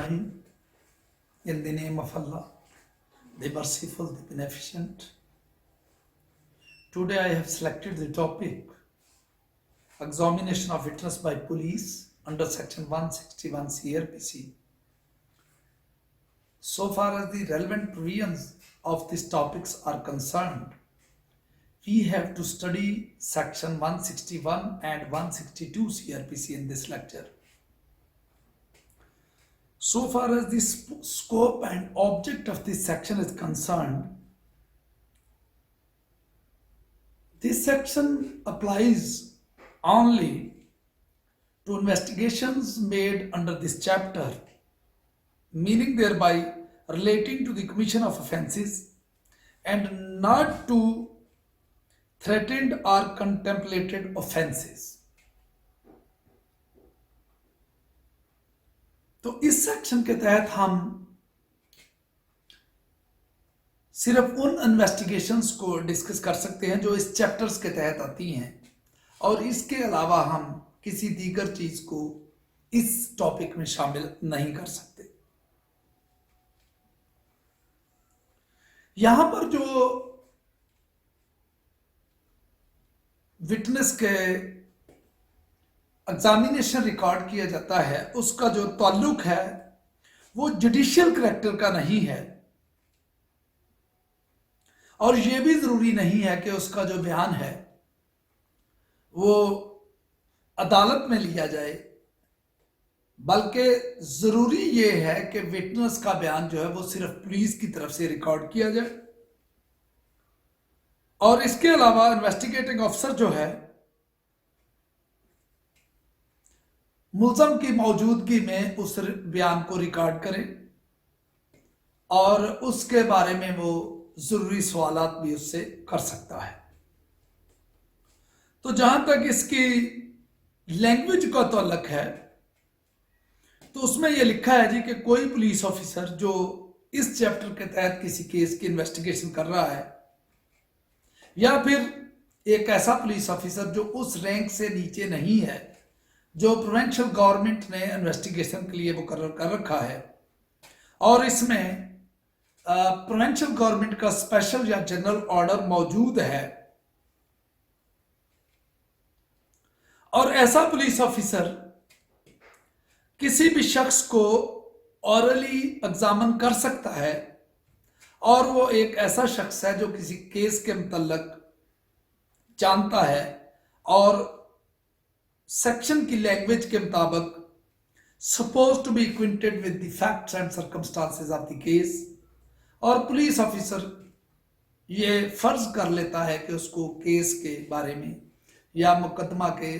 Rahim. In the name of Allah, the merciful, the beneficent. Today I have selected the topic examination of witness by police under section 161 CRPC. So far as the relevant provisions of these topics are concerned, we have to study section 161 and 162 CRPC in this lecture. So far as the scope and object of this section is concerned, this section applies only to investigations made under this chapter, meaning thereby relating to the commission of offences and not to threatened or contemplated offences. तो इस section के तहत हम सिर्फ उन investigations को discuss कर सकते हैं जो इस चैप्टर्स के तहत आती हैं, और इसके अलावा हम किसी दीगर चीज को इस टॉपिक में शामिल नहीं कर सकते। यहां पर जो विटनेस के एग्जामिनेशन रिकॉर्ड किया जाता है उसका जो ताल्लुक है वो जुडिशियल करैक्टर का नहीं है, और ये भी जरूरी नहीं है कि उसका जो बयान है वो अदालत में लिया जाए, बल्कि जरूरी ये है कि विटनेस का बयान जो है वो सिर्फ पुलिस की तरफ से रिकॉर्ड किया जाए। और इसके अलावा इन्वेस्टिगेटिंग ऑफिसर जो है मुल्ज़म की मौजूदगी में उस बयान को रिकॉर्ड करें और उसके बारे में वो जरूरी सवालात भी उससे कर सकता है। तो जहां तक इसकी लैंग्वेज का ताल्लुक है तो उसमें यह लिखा है जी कि कोई पुलिस ऑफिसर जो इस चैप्टर के तहत किसी केस की इन्वेस्टिगेशन कर रहा है, या फिर एक ऐसा पुलिस ऑफिसर जो उस रैंक से नीचे नहीं है जो प्रोविंशियल गवर्नमेंट ने इन्वेस्टिगेशन के लिए मुकर्रर कर रखा है, और इसमें प्रोविंशियल गवर्नमेंट का स्पेशल या जनरल ऑर्डर मौजूद है, और ऐसा पुलिस ऑफिसर किसी भी शख्स को ऑरली एग्जामिन कर सकता है, और वो एक ऐसा शख्स है जो किसी केस के मुतल्लक जानता है और सेक्शन की लैंग्वेज के मुताबिक suppose to be acquainted with the facts and circumstances of the case. और पुलिस ऑफिसर ये फर्ज कर लेता है कि उसको केस के बारे में या मुकदमा के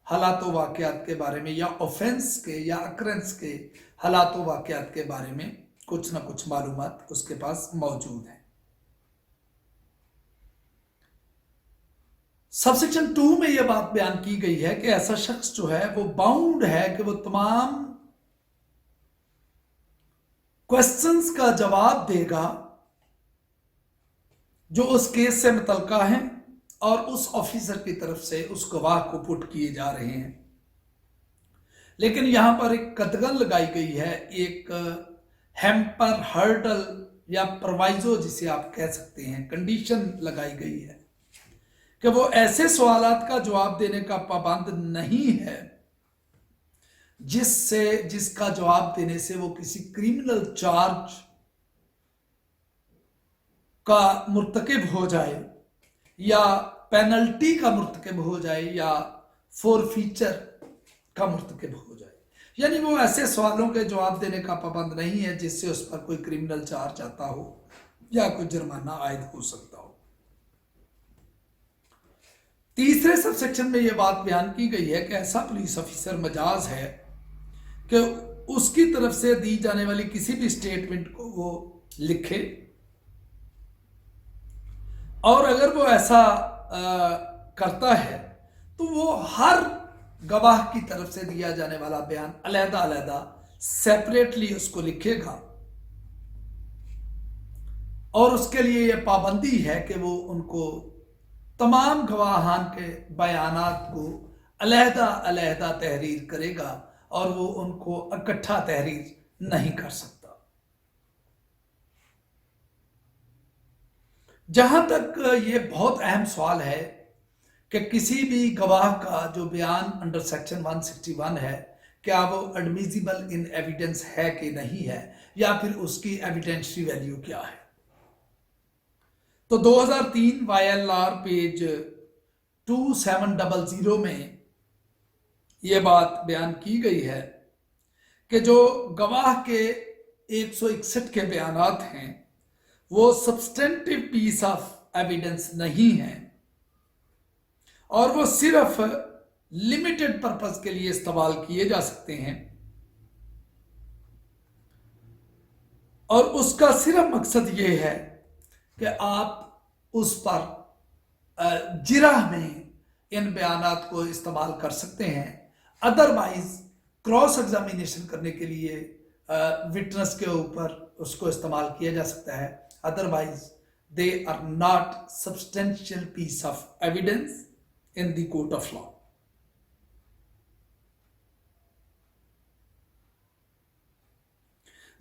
हालात वाक़यात के बारे में या ऑफेंस के या अक्रेंस के हालात वाक़यात के बारे में कुछ ना कुछ मालूमात उसके पास मौजूद है। सबसेक्शन 2 में यह बात बयान की गई है कि ऐसा शख्स जो है वो बाउंड है कि वो तमाम क्वेश्चंस का जवाब देगा जो उस केस से मुतल्लिका हैं और उस ऑफिसर की तरफ से उस गवाह को पुट किए जा रहे हैं। लेकिन यहां पर एक कदगन लगाई गई है, एक हैम्पर, हर्डल या प्रोवाइजो जिसे आप कह सकते हैं, कंडीशन लगाई गई है कि वो ऐसे सवालात का जवाब देने का पाबंद नहीं है जिसका जवाब देने से वो किसी क्रिमिनल चार्ज का मुर्तकिब हो जाए या पेनल्टी का मुर्तकिब हो जाए या फॉरफीचर का मुर्तकिब हो जाए। यानी वो ऐसे सवालों के जवाब देने का पाबंद नहीं है जिससे उस पर कोई क्रिमिनल चार्ज आता हो या कोई जुर्माना आयद हो सकता हो। तीसरे सब सेक्शन में यह बात बयान की गई है कि ऐसा पुलिस ऑफिसर मजाज है कि उसकी तरफ से दी जाने वाली किसी भी स्टेटमेंट को वो लिखे, और अगर वो ऐसा करता है तो वो हर गवाह की तरफ से दिया जाने वाला बयान अलहदा अलहदा सेपरेटली उसको लिखेगा, और उसके लिए यह पाबंदी है कि वो उनको तमाम गवाहान के बयानात को अलहदा अलहदा तहरीर करेगा और वो उनको इकट्ठा तहरीर नहीं कर सकता। जहां तक ये बहुत अहम सवाल है कि किसी भी गवाह का जो बयान अंडर सेक्शन 161 है, क्या वो एडमिसिबल इन एविडेंस है कि नहीं है, या फिर उसकी एविडेंशियरी वैल्यू क्या है। तो 2003 YLR पेज 2700 में यह बात बयान की गई है कि जो गवाह के 161 के बयानात हैं वो सब्सटेंटिव पीस ऑफ एविडेंस नहीं है और वो सिर्फ लिमिटेड पर्पस के लिए इस्तेमाल किए जा सकते हैं और उसका सिर्फ मकसद ये है कि आप उस पर जिरह में इन बयानात को इस्तेमाल कर सकते हैं। अदरवाइज क्रॉस एग्जामिनेशन करने के लिए विटनेस के ऊपर उसको इस्तेमाल किया जा सकता है। Otherwise they are not substantial piece of evidence in the court of law.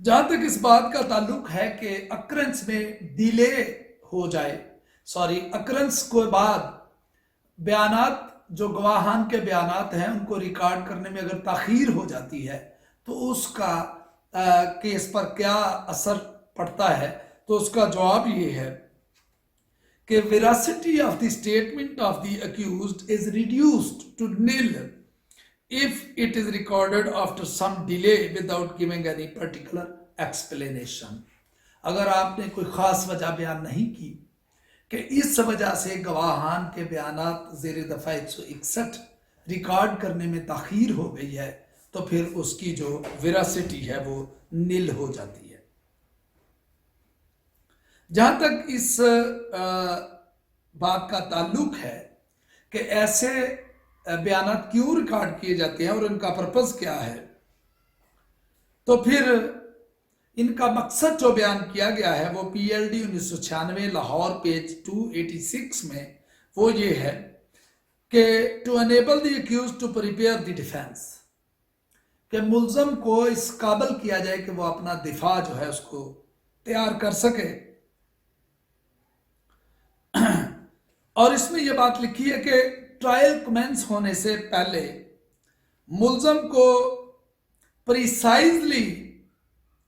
जहां तक इस बात का ताल्लुक है कि अक्रेंस में डिले हो जाए, अक्रेंस के बाद बयानात, जो गवाहान के बयानात हैं उनको रिकॉर्ड करने में अगर ताखीर हो जाती है तो उसका केस पर क्या असर पड़ता है, तो उसका जवाब ये है कि veracity of the statement of the accused is reduced to nil if it is recorded after some delay without giving any particular explanation। अगर आपने कोई खास वजह बयान नहीं की कि इस वजह से गवाहान के बयानात ज़ेर दफ़ा 161 रिकॉर्ड करने में ताख़ीर हो गई है, तो फिर उसकी जो वेरासिटी है वो निल हो जाती है। जहां तक इस बात का ताल्लुक है कि ऐसे बयानात क्यों रिकॉर्ड किए जाते हैं और इनका पर्पस क्या है, तो फिर इनका मकसद जो बयान किया गया है वो PLD 1996 लाहौर पेज 286 में वो ये है कि to enable the accused to prepare the defence, कि मुल्ज़म को इस काबिल किया जाए कि वो अपना दिफा जो है उसको तैयार कर सके। और इसमें यह बात लिखी है कि ट्रायल कमेंस होने से पहले मुल्ज़म को प्रिसाइजली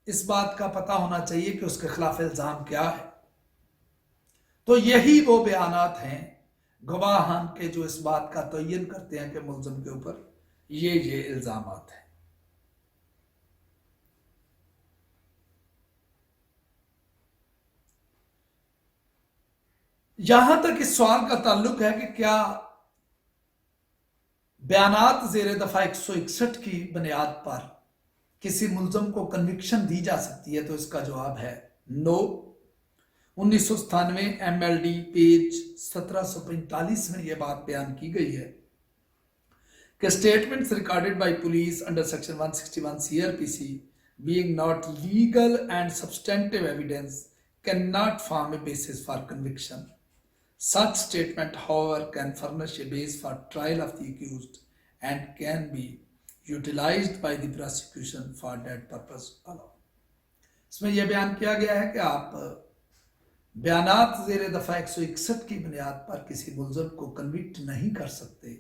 इस बात का पता होना चाहिए कि उसके खिलाफ इल्ज़ाम क्या है। तो यही वो बयानात हैं गवाहान के जो इस बात का तयन करते हैं कि मुल्ज़म के ऊपर ये इल्ज़ामात हैं। यहां तक इस सवाल का ताल्लुक है कि क्या बयानात ज़ेर दफ़ा 161 की बुनियाद पर किसी मुल्ज़म को कन्विक्शन दी जा सकती है, तो इसका जवाब है नो। 1997 MLD पेज 1745 में यह बात बयान की गई है कि statements recorded by police under section 161 CRPC being not legal and substantive evidence cannot form a basis for conviction. Such statement, however, can furnish a base for trial of the accused and can be utilized by the prosecution for that purpose alone। इसमें यह बयान किया गया है कि आप बयानात ज़ेर दफ़ा 161 की बुनियाद पर किसी मुल्ज़म को कन्विक्ट नहीं कर सकते।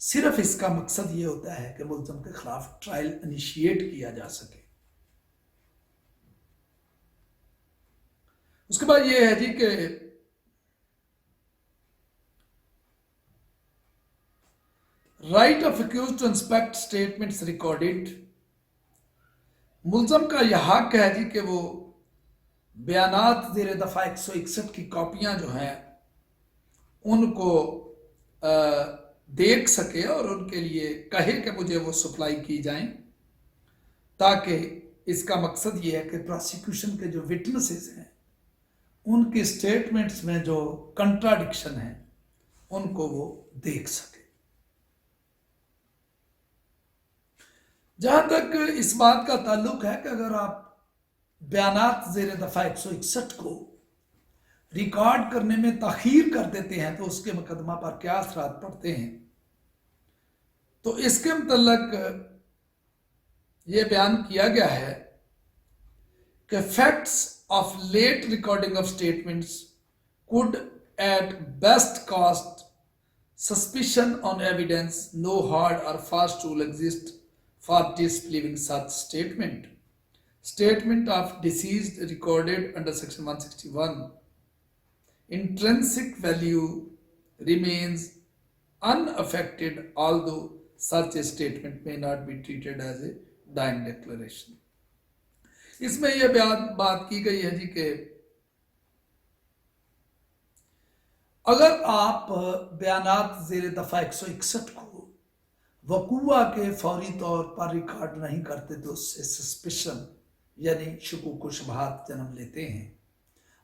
सिर्फ इसका मकसद ये होता है कि मुल्ज़म के खिलाफ ट्रायल इनिशिएट किया जा सके। उसके बाद ये है जी कि right of accused to inspect statements recorded, मुल्ज़म का यह हक है जी कि वो बयानात ज़ेर दफ़ा 161 की कॉपियां जो हैं उनको देख सके और उनके लिए कहे कि मुझे वो सप्लाई की जाएं, ताकि इसका मकसद ये है कि प्रोसिक्यूशन के जो विटनेसेस हैं उनके स्टेटमेंट्स में जो कंट्राडिक्शन है उनको वो देख सके। जहां तक इस बात का ताल्लुक है कि अगर आप बयानात ज़ेर दफ़ा 161 को रिकॉर्ड करने में ताख़ीर कर देते हैं तो उसके मुकदमा पर क्या असरात पड़ते हैं, तो इसके मतलब ये बयान किया गया है कि facts of late recording of statements could at best cast suspicion on evidence. No hard or fast rule exists for disbelieving such statement. Statement of deceased recorded under section 161. Intrinsic value remains unaffected, although such a statement may not be treated as a dying declaration. इसमें यह बात की गई है जी कि अगर आप बयानात ज़ेर दफ़ा 161 को वकूआ के फौरी तौर पर रिकॉर्ड नहीं करते तो उससे सस्पिशन यानी शुकूक व शुबहात जन्म लेते हैं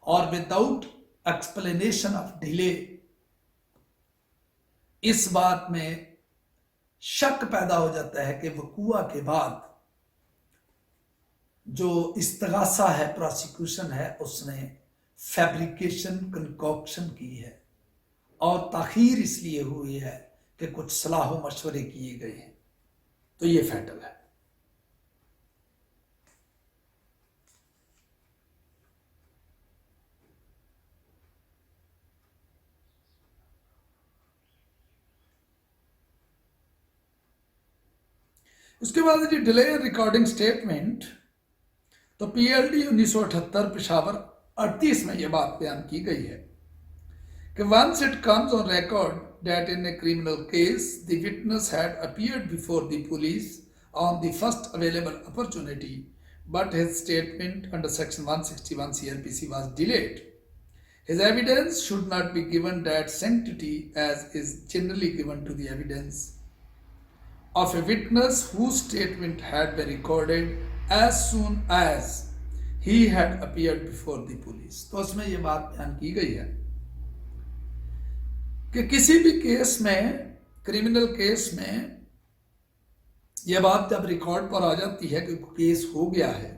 और विदाउट एक्सप्लेनेशन ऑफ डिले इस बात में शक पैदा हो जाता है कि वकूआ के बाद जो इस्तगासा है, प्रोसिक्यूशन है, उसने फैब्रिकेशन कंकॉक्शन की है और ताखीर इसलिए हुई है कि कुछ सलाह व मशवरे किए गए हैं, तो ये फैटल है। उसके बाद जी डिले इन रिकॉर्डिंग स्टेटमेंट, तो पीएलडी 1978 पेशावर 38 में यह बात बयान की गई है कि once it comes on record that in a criminal case the witness had appeared before the police on the first available opportunity but his statement under section 161 CRPC was delayed, his evidence should not be given that sanctity as is generally given to the evidence of a witness whose statement had been recorded as soon as he had appeared before the police। तो उसमें यह बात बयान की गई है कि किसी भी केस में, क्रिमिनल केस में, यह बात जब रिकॉर्ड पर आ जाती है कि केस हो गया है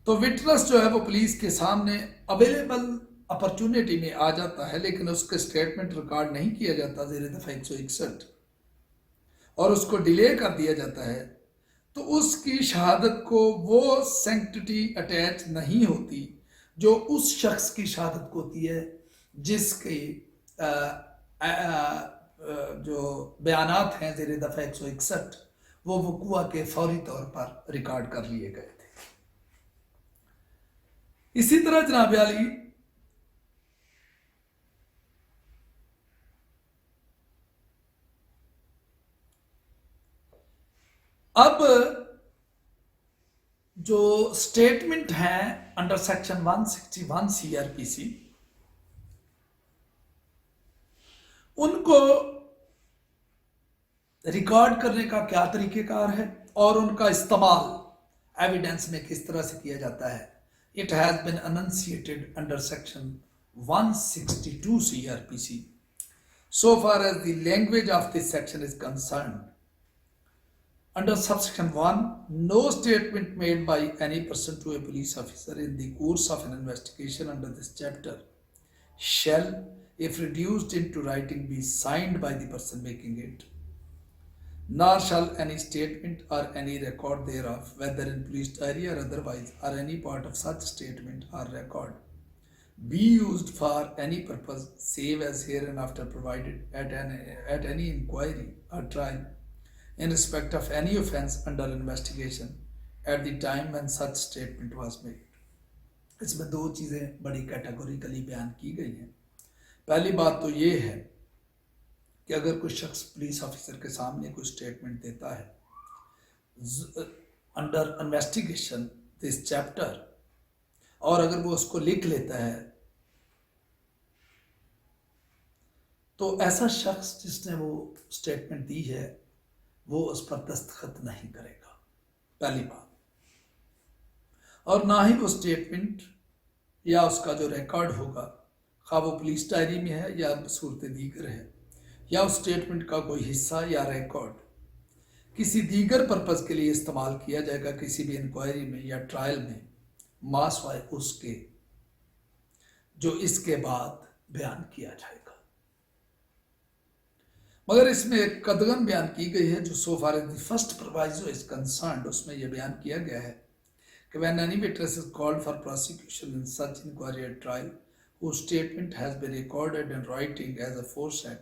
तो विटनेस जो है वो पुलिस के सामने अवेलेबल अपॉर्चुनिटी में आ जाता है, लेकिन उसके स्टेटमेंट रिकॉर्ड नहीं किया जाता ज़ेर दफ़ा 161 और उसको डिले कर दिया जाता है, तो उसकी शहादत को वो सैंक्टिटी अटैच नहीं होती जो उस शख्स की शहादत को होती है जिसके जो बयानात हैं ज़ेर दफ़ा 161 वो वकूआ के फौरी तौर पर रिकॉर्ड कर लिए गए थे। इसी तरह जनाब आली अब जो स्टेटमेंट है अंडर सेक्शन 161 सीआरपीसी, उनको रिकॉर्ड करने का क्या तरीकेकार है और उनका इस्तेमाल एविडेंस में किस तरह से किया जाता है। It has been enunciated under section 162 CRPC so far as the language of this section is concerned. Under subsection 1, no statement made by any person to a police officer in the course of an investigation under this chapter shall, if reduced into writing, be signed by the person making it, nor shall any statement or any record thereof, whether in police diary or otherwise, or any part of such statement or record, be used for any purpose save as hereinafter provided at any inquiry or trial in respect of any offence under investigation at the time when such statement was made। इसमें दो चीज़ें बड़ी categorically बयान की गई हैं। पहली बात तो ये है कि अगर कोई शख्स पुलिस ऑफिसर के सामने कोई स्टेटमेंट देता है अंडर इन्वेस्टिगेशन दिस चैप्टर और अगर वो उसको लिख लेता है तो ऐसा शख्स जिसने वो स्टेटमेंट दी है वो उस पर दस्तखत नहीं करेगा, पहली बात। और ना ही वो स्टेटमेंट या उसका जो रिकॉर्ड होगा, खा वो पुलिस डायरी में है या सूरत दीगर है, या उस स्टेटमेंट का कोई हिस्सा या रिकॉर्ड किसी दीगर पर्पज़ के लिए इस्तेमाल किया जाएगा किसी भी इंक्वायरी में या ट्रायल में, मासवाए उसके जो इसके बाद बयान किया जाएगा। मगर इसमें एक कदगन बयान की गई है जो so far as the first proviso is concerned, उसमें यह बयान किया गया है कि when any witness is called for prosecution in such inquiry at trial, whose statement has been recorded in writing as aforesaid,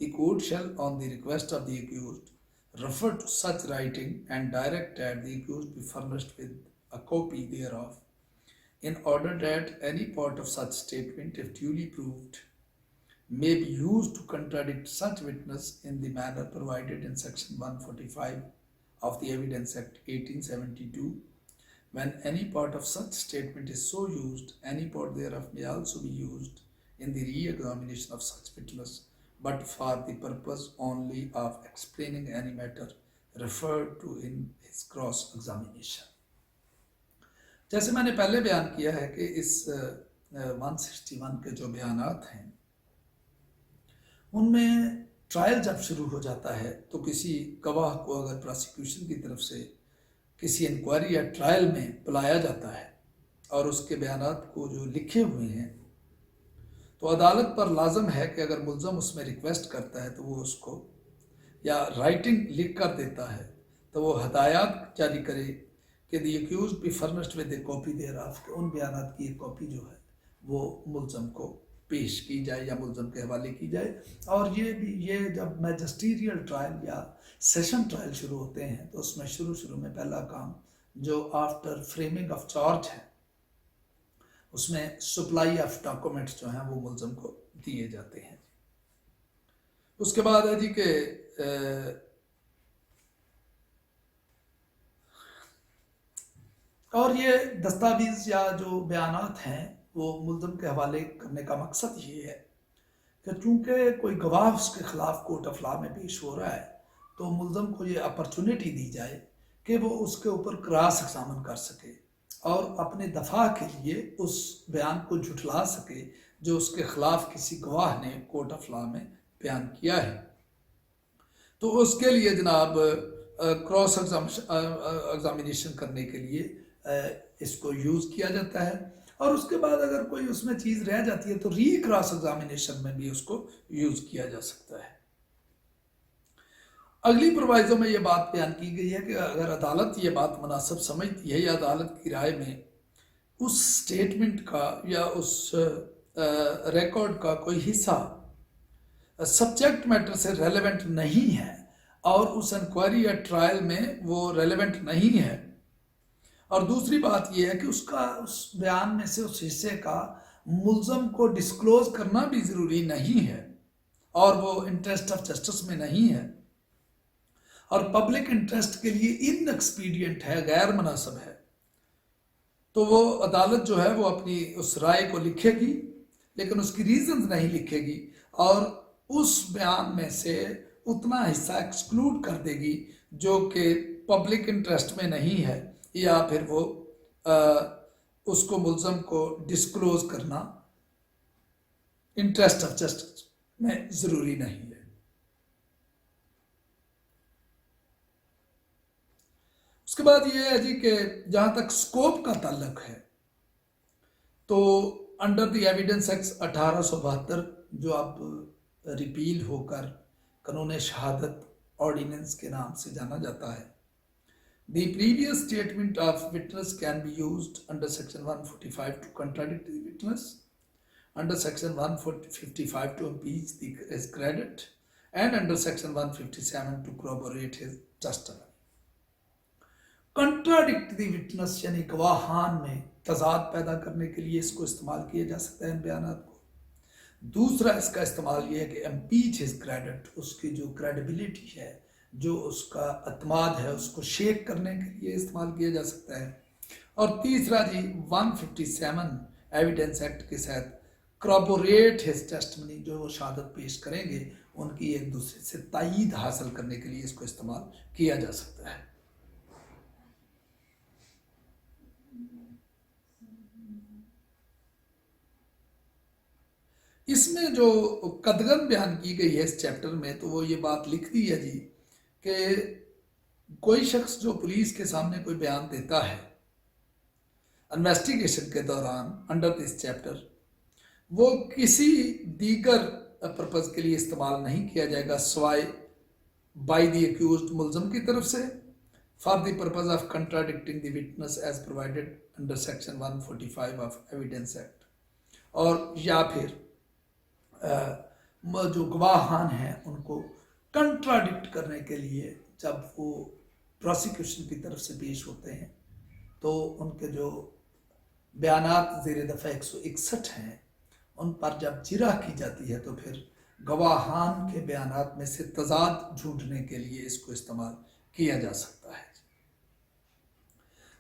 the court shall, on the request of the accused, refer to such writing and direct that the accused be furnished with a copy thereof, in order that any part of such statement, if duly proved, may be used to contradict such witness in the manner provided in Section 145 of the Evidence Act 1872. When any part of such statement is so used, any part thereof may also be used in the re-examination of such witness, but for the purpose only of explaining any matter referred to in his cross examination. जैसे मैंने पहले बयान किया है कि इस 161 के जो बयानात हैं उनमें ट्रायल जब शुरू हो जाता है तो किसी गवाह को अगर प्रोसिक्यूशन की तरफ से किसी इंक्वायरी या ट्रायल में बुलाया जाता है और उसके बयानात को जो लिखे हुए हैं तो अदालत पर लाजम है कि अगर मुल्ज़म उसमें रिक्वेस्ट करता है तो वो उसको या राइटिंग लिख कर देता है तो वो हदायत जारी करे कि the accused be furnished with a copy thereof, कि उन बयानात की एक कॉपी जो है वो मुल्ज़म को पेश की जाए या मुल्ज़म के हवाले की जाए। और ये जब मैजिस्ट्रियल ट्रायल या सेशन ट्रायल शुरू होते हैं तो उसमें शुरू में पहला काम जो आफ्टर फ्रेमिंग ऑफ चार्ज है उसमें सप्लाई ऑफ डॉक्यूमेंट्स जो हैं वो मुल्ज़म को दिए जाते हैं। उसके बाद है जी कि और ये दस्तावेज या जो बयानात हैं वो मुल्ज़म के हवाले करने का मकसद ये है कि चूँकि कोई गवाह उसके ख़िलाफ़ कोर्ट ऑफ लॉ में पेश हो रहा है तो मुल्ज़म को ये अपॉर्चुनिटी दी जाए कि वो उसके ऊपर क्रॉस एग्जामिन कर सके और अपने दफा के लिए उस बयान को झुठला सके जो उसके ख़िलाफ़ किसी गवाह ने कोर्ट ऑफ लॉ में बयान किया है। तो उसके लिए जनाब क्रॉस एग्जामिनेशन करने के लिए इसको यूज़ किया जाता है और उसके बाद अगर कोई उसमें चीज़ रह जाती है तो री क्रॉस एग्जामिनेशन में भी उसको यूज़ किया जा सकता है। अगली प्रोवाइजो में ये बात बयान की गई है कि अगर अदालत ये बात मुनासिब समझती है या अदालत की राय में उस स्टेटमेंट का या उस रिकॉर्ड का कोई हिस्सा सब्जेक्ट मैटर से रेलेवेंट नहीं है और उस इंक्वायरी या ट्रायल में वो रेलेवेंट नहीं है, और दूसरी बात यह है कि उसका उस बयान में से उस हिस्से का मुल्ज़म को डिस्क्लोज करना भी ज़रूरी नहीं है और वो इंटरेस्ट ऑफ जस्टिस में नहीं है और पब्लिक इंटरेस्ट के लिए इनएक्सपीडियंट है, गैर मुनासिब है, तो वो अदालत जो है वो अपनी उस राय को लिखेगी लेकिन उसकी रीजंस नहीं लिखेगी और उस बयान में से उतना हिस्सा एक्सक्लूड कर देगी जो कि पब्लिक इंटरेस्ट में नहीं है या फिर वो उसको मुल्ज़म को डिस्क्लोज करना इंटरेस्ट ऑफ जस्टिस में ज़रूरी नहीं है। उसके बाद ये है जी कि जहाँ तक स्कोप का ताल्लुक है तो अंडर द एविडेंस एक्ट 1872 जो अब रिपील होकर कानून शहादत ऑर्डिनेंस के नाम से जाना जाता है, the previous statement of witness can be used under section 145 to contradict the witness, under section 155 to impeach his credit, and under section 157 to corroborate his testimony. Contradict the witness यानी गवाहान में तजाद पैदा करने के लिए इसको इस्तेमाल किया जा सकता है इन बयानात को। दूसरा इसका इस्तेमाल ये है कि impeach his credit, उसकी जो क्रेडिबिलिटी है जो उसका अतमाद है उसको शेक करने के लिए इस्तेमाल किया जा सकता है। और तीसरा जी 157 एविडेंस एक्ट के तहत corroborate his testimony, जो वो शहादत पेश करेंगे उनकी एक दूसरे से तायीद हासिल करने के लिए इसको इस्तेमाल किया जा सकता है। इसमें जो कदगन बयान की गई है इस चैप्टर में तो वो ये बात लिख दी है जी कि कोई शख्स जो पुलिस के सामने कोई बयान देता है इन्वेस्टिगेशन के दौरान अंडर दिस चैप्टर वो किसी दीगर पर्पज़ के लिए इस्तेमाल नहीं किया जाएगा सवाए बाय द एक्यूज्ड मुल्ज़म की तरफ से for the purpose of contradicting the witness as provided under section 145 of Evidence Act, और या फिर जो गवाहान हैं उनको कंट्राडिक्ट करने के लिए जब वो प्रोसिक्यूशन की तरफ से पेश होते हैं तो उनके जो बयानात ज़ेर दफ़ा 161 हैं उन पर जब जिरा की जाती है तो फिर गवाहान के बयानात में से तजाद ढूंढने के लिए इसको इस्तेमाल किया जा सकता है।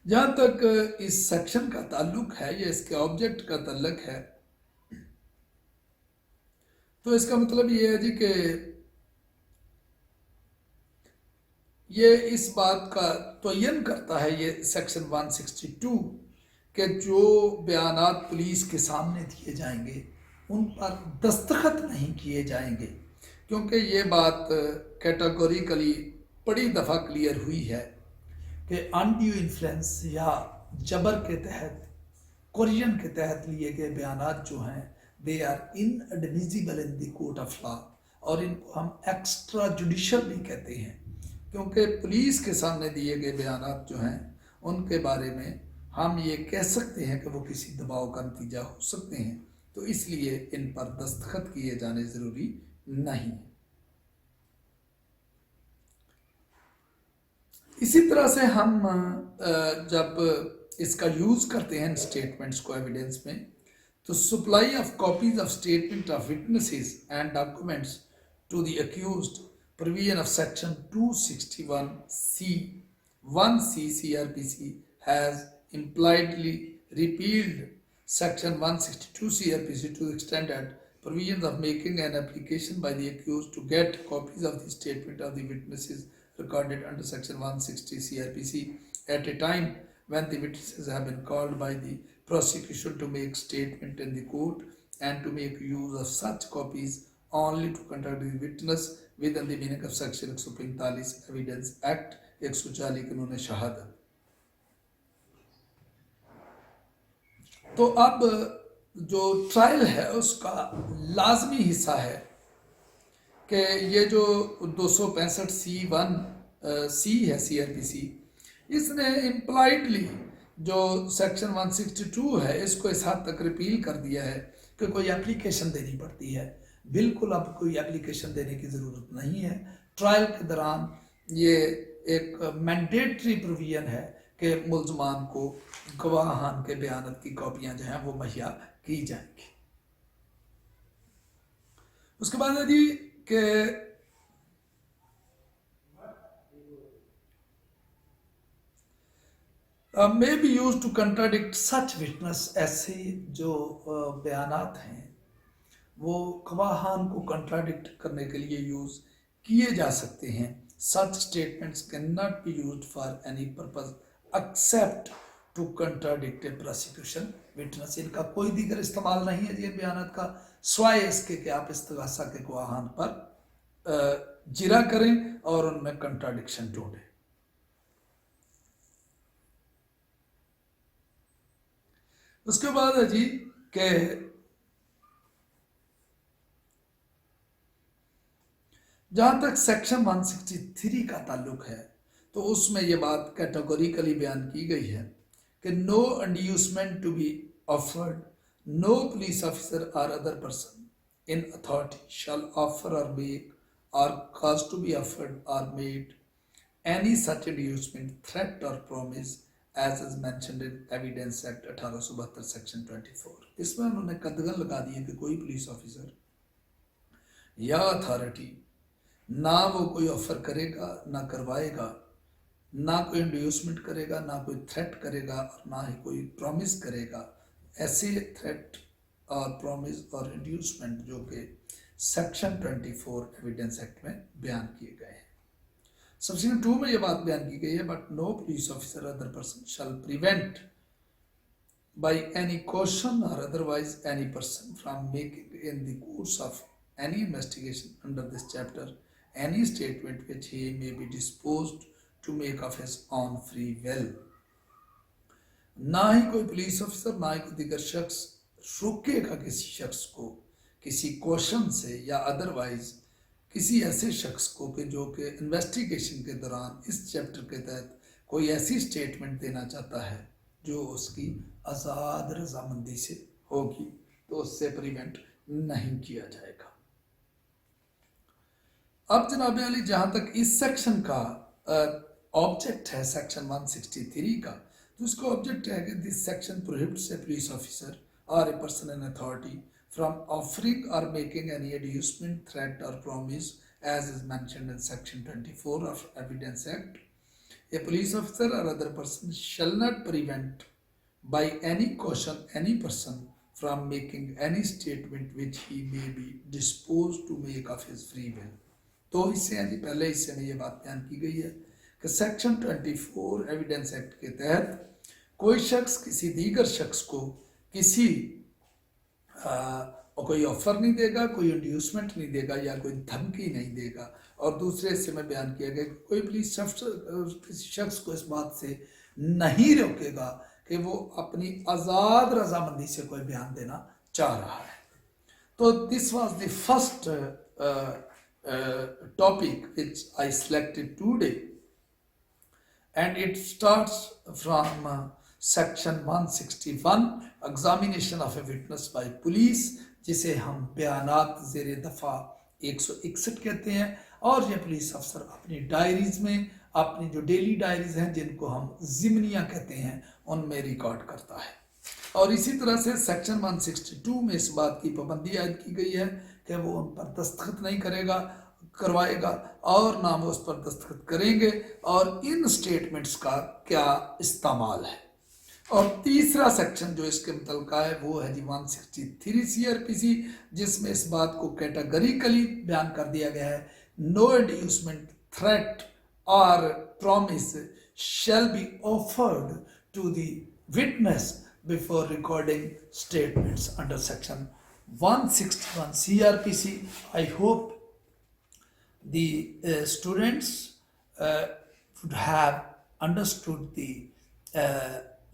जहाँ तक इस सेक्शन का ताल्लुक है या इसके ऑब्जेक्ट का ताल्लुक है तो इसका मतलब ये है जी कि ये इस बात का तयन करता है ये सेक्शन 162 कि जो बयानात पुलिस के सामने दिए जाएंगे उन पर दस्तखत नहीं किए जाएंगे, क्योंकि ये बात कैटेगोरिकली बड़ी दफ़ा क्लियर हुई है कि अनड्यू इन्फ्लुएंस या जबर के तहत कोरियन के तहत लिए गए बयानात जो हैं they are inadmissible in the court of law, और इनको हम एक्स्ट्रा जुडिशल भी कहते हैं, क्योंकि पुलिस के सामने दिए गए बयानात जो हैं उनके बारे में हम ये कह सकते हैं कि वो किसी दबाव का नतीजा हो सकते हैं, तो इसलिए इन पर दस्तखत किए जाने ज़रूरी नहीं। इसी तरह से हम जब इसका यूज़ करते हैं स्टेटमेंट्स को एविडेंस में, तो supply of copies of statement of witnesses and documents to the accused, provision of section 261(c)(1)(c) CRPC has impliedly repealed section 162 CRPC to the extent that provisions of making an application by the accused to get copies of the statement of the witnesses recorded under section 160 CRPC at a time when the witnesses have been called by the prosecution to make statement in the court and to make use of such copies only to conduct the witness within the meaning of section 145 Evidence Act 140 कानून शहादत। तो अब जो trial है उसका लाजमी हिस्सा है कि ये जो 265(c)(1)(c) है CRPC, इसने इम्प्लाइडली जो सेक्शन 162 है इसको इस हद तक रिपील कर दिया है कि कोई एप्लीकेशन देनी पड़ती है। बिल्कुल अब कोई एप्लीकेशन देने की ज़रूरत नहीं है। ट्रायल के दौरान ये एक मैंडेटरी प्रोविजन है कि मुल्ज़मान को गवाहान के बयानत की कॉपियां जो हैं वो मुहैया की जाएंगी। उसके बाद है जी कि may be use to contradict such witness, ऐसे जो बयानात हैं वो गवाहान को कंट्राडिक्ट करने के लिए यूज किए जा सकते हैं। Such statements can not be used for any purpose except to contradict a prosecution witness. इनका कोई दीगर इस्तेमाल नहीं है इन बयानात का, स्वाय इसके कि आप इस्तगासा के गवाहान पर जिरा करें और उनमें कंट्राडिक्शन ढूंढें। उसके बाद है जी कि जहां तक सेक्शन 163 का ताल्लुक है तो उसमें यह बात कैटेगोरिकली बयान की गई है कि no inducement to be offered, no police officer or other person in authority shall offer or make or cause to be offered or made any such inducement, threat और promise as is mentioned in evidence act 1872 section 24। इसमें उन्होंने कदगन लगा दिए कि कोई police officer या authority ना वो कोई ऑफर करेगा, ना करवाएगा, ना कोई इंड्यूसमेंट करेगा, ना कोई थ्रेट करेगा और ना ही कोई प्रॉमिस करेगा। ऐसे थ्रेट और प्रॉमिस और इंड्यूसमेंट जो कि सेक्शन 24 एविडेंस एक्ट में बयान किए गए हैं। सबसेक्शन 2 में ये बात बयान की गई है, but no police officer other person shall prevent by any question or otherwise any person from making in the course of any investigation under this chapter any statement which he may be disposed to make of his own free will। ना ही कोई police officer ना ही कोई दिगर शख्स रोकेगा किसी शख्स को किसी क्वेश्चन से या अदरवाइज किसी ऐसे शख्स को कि जो कि इन्वेस्टिगेशन के दौरान इस चैप्टर के तहत कोई ऐसी स्टेटमेंट देना चाहता है जो उसकी आज़ाद रजामंदी से होगी तो उससे प्रिवेंट नहीं किया जाएगा। अब जनाब अली जहां तक इस सेक्शन का ऑब्जेक्ट है सेक्शन 163 का, तो उसका ऑब्जेक्ट है कि this section prohibits a police officer or a person in authority from offering or making any inducement, threat और promise as is mentioned in section 24 of Evidence Act. A police officer or other person shall not prevent by any caution any person from making any statement which he may be disposed to make of his free will. तो इससे पहले हिस्से में ये बात बयान की गई है कि सेक्शन 24 एविडेंस एक्ट के तहत कोई शख्स किसी दीगर शख्स को किसी कोई ऑफर नहीं देगा, कोई इंड्यूसमेंट नहीं देगा या कोई धमकी नहीं देगा। और दूसरे हिस्से में बयान किया गया कि कोई पुलिस किसी शख्स को इस बात से नहीं रोकेगा कि वो अपनी आज़ाद रजामंदी से कोई बयान देना चाह रहा है। तो this was the first topic which I selected today and it starts from section 161 examination of a witness bye police, जिसे हम बयानात ज़ेर दफ़ा 161 कहते हैं। और ये पुलिस अफसर अपनी डायरीज़ में अपनी जो डेली डायरीज़ हैं जिनको हम ज़िमनिया कहते हैं उनमें रिकॉर्ड करता है। और इसी तरह से सेक्शन 162 में इस बात की पाबंदी आयद की गई है कि वो उन पर दस्तखत नहीं करवाएगा और ना वो उस पर दस्तखत करेंगे और इन स्टेटमेंट्स का क्या इस्तेमाल है। और तीसरा सेक्शन जो इसके मुतल्लिक़ है वो है जी 163 CRPC, जिसमें इस बात को कैटेगरिकली बयान कर दिया गया है, नो इंड्यूसमेंट, थ्रेट और promise shall be offered to the witness before recording statements under section 161 CRPC. I hope the students would have understood the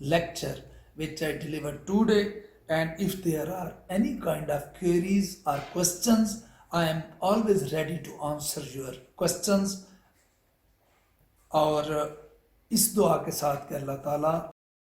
lecture which I delivered today, and if there are any kind of queries or questions, I am always ready to answer your questions. और इस दुआ के साथ कि अल्लाह ताला